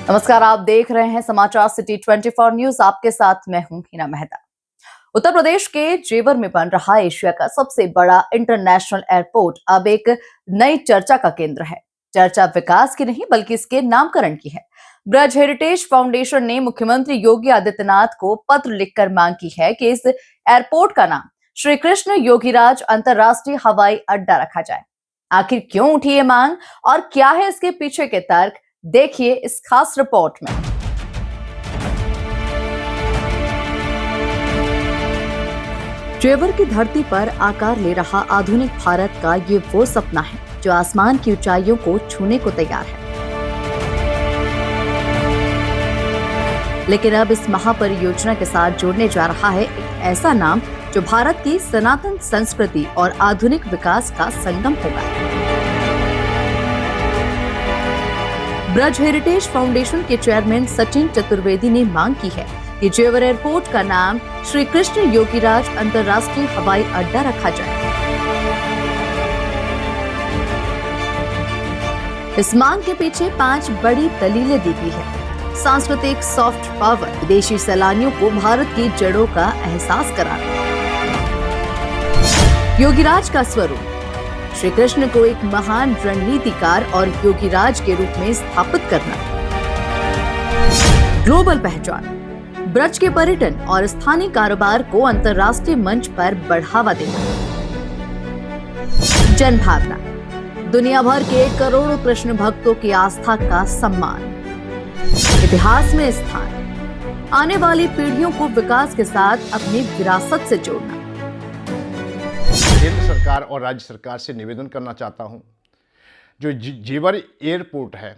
नमस्कार, आप देख रहे हैं समाचार सिटी 24 न्यूज। आपके साथ मैं हूं हिना मेहता। उत्तर प्रदेश के जेवर में बन रहा एशिया का सबसे बड़ा इंटरनेशनल एयरपोर्ट अब एक नई चर्चा का केंद्र है। चर्चा विकास की नहीं बल्कि इसके नामकरण की है। ब्रज हेरिटेज फाउंडेशन ने मुख्यमंत्री योगी आदित्यनाथ को पत्र लिखकर मांग की है कि इस एयरपोर्ट का नाम श्री कृष्ण योगीराज अंतर्राष्ट्रीय हवाई अड्डा रखा जाए। आखिर क्यों उठी ये मांग और क्या है इसके पीछे के तर्क, देखिए इस खास रिपोर्ट में। जेवर की धरती पर आकार ले रहा आधुनिक भारत का ये वो सपना है जो आसमान की ऊंचाइयों को छूने को तैयार है। लेकिन अब इस महापरियोजना के साथ जुड़ने जा रहा है एक ऐसा नाम जो भारत की सनातन संस्कृति और आधुनिक विकास का संगम होगा। ब्रज हेरिटेज फाउंडेशन के चेयरमैन सचिन चतुर्वेदी ने मांग की है कि जेवर एयरपोर्ट का नाम श्री कृष्ण योगीराज अंतर्राष्ट्रीय हवाई अड्डा रखा जाए। इस मांग के पीछे 5 बड़ी दलीलें दी गई है। सांस्कृतिक सॉफ्ट पावर, विदेशी सैलानियों को भारत की जड़ों का एहसास कराना, योगीराज का स्वरूप, श्री कृष्ण को एक महान रणनीतिकार और योगीराज के रूप में स्थापित करना, ग्लोबल पहचान, ब्रज के पर्यटन और स्थानीय कारोबार को अंतर्राष्ट्रीय मंच पर बढ़ावा देना, जनभावना, दुनिया भर के करोड़ों कृष्ण भक्तों की आस्था का सम्मान, इतिहास में स्थान, आने वाली पीढ़ियों को विकास के साथ अपनी विरासत से जोड़ना। केंद्र सरकार और राज्य सरकार से निवेदन करना चाहता हूं, जो जेवर एयरपोर्ट है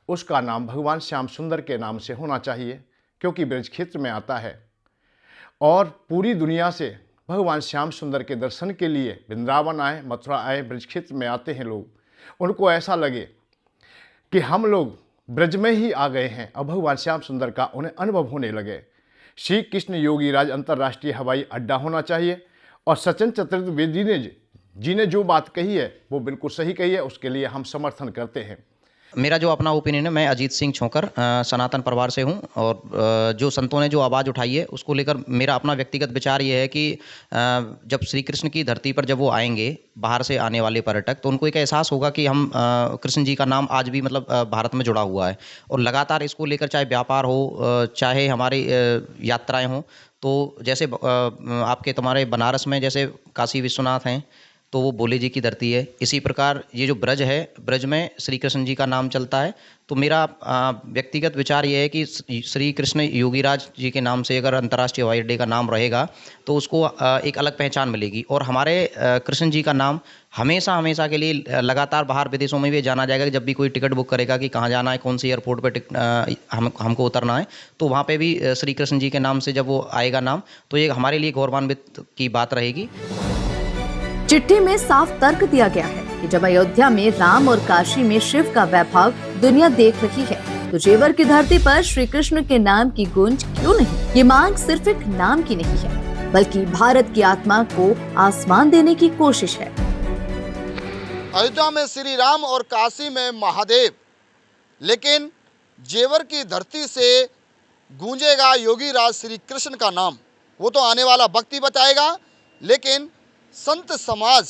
उसका नाम भगवान श्याम सुंदर के नाम से होना चाहिए, क्योंकि ब्रज क्षेत्र में आता है और पूरी दुनिया से भगवान श्याम सुंदर के दर्शन के लिए वृंदावन आए, मथुरा आए, ब्रज क्षेत्र में आते हैं लोग। उनको ऐसा लगे कि हम लोग ब्रज में ही आ गए हैं और भगवान श्याम सुंदर का उन्हें अनुभव होने लगे। श्री कृष्ण योगीराज अंतर्राष्ट्रीय हवाई अड्डा होना चाहिए। और सचिन चतुर्वेदी जी ने जो बात कही है वो बिल्कुल सही कही है, उसके लिए हम समर्थन करते हैं। मेरा जो अपना ओपिनियन है, मैं अजीत सिंह छोकर सनातन परिवार से हूं और जो संतों ने जो आवाज़ उठाई है उसको लेकर मेरा अपना व्यक्तिगत विचार ये है कि जब श्री कृष्ण की धरती पर जब वो आएंगे, बाहर से आने वाले पर्यटक, तो उनको एक एहसास होगा कि हम कृष्ण जी का नाम आज भी मतलब भारत में जुड़ा हुआ है। और लगातार इसको लेकर चाहे व्यापार हो, चाहे हमारी यात्राएँ हों, तो जैसे आपके तुम्हारे बनारस में जैसे काशी विश्वनाथ हैं तो वो भोले जी की धरती है। इसी प्रकार ये जो ब्रज है, ब्रज में श्री कृष्ण जी का नाम चलता है। तो मेरा व्यक्तिगत विचार ये है कि श्री कृष्ण योगीराज जी के नाम से अगर अंतर्राष्ट्रीय हवाई अड्डे का नाम रहेगा तो उसको एक अलग पहचान मिलेगी और हमारे कृष्ण जी का नाम हमेशा हमेशा के लिए लगातार बाहर विदेशों में भी जाना जाएगा। जब भी कोई टिकट बुक करेगा कि कहाँ जाना है, कौन सी एयरपोर्ट पर हमको उतरना है, तो वहाँ पे भी श्री कृष्ण जी के नाम से जब वो आएगा नाम, तो ये हमारे लिए गौरवान्वित की बात रहेगी। चिट्ठी में साफ तर्क दिया गया है कि जब अयोध्या में राम और काशी में शिव का वैभव दुनिया देख रही है, तो जेवर की धरती पर श्री कृष्ण के नाम की गूंज क्यों नहीं। ये मांग सिर्फ एक नाम की नहीं है, बल्कि भारत की आत्मा को आसमान देने की कोशिश है। अयोध्या में श्री राम और काशी में महादेव, लेकिन जेवर की धरती से गूंजेगा योगीराज श्री कृष्ण का नाम। वो तो आने वाला वक्त ही बताएगा, लेकिन संत समाज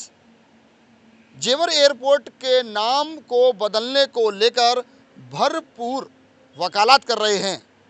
जेवर एयरपोर्ट के नाम को बदलने को लेकर भरपूर वकालत कर रहे हैं।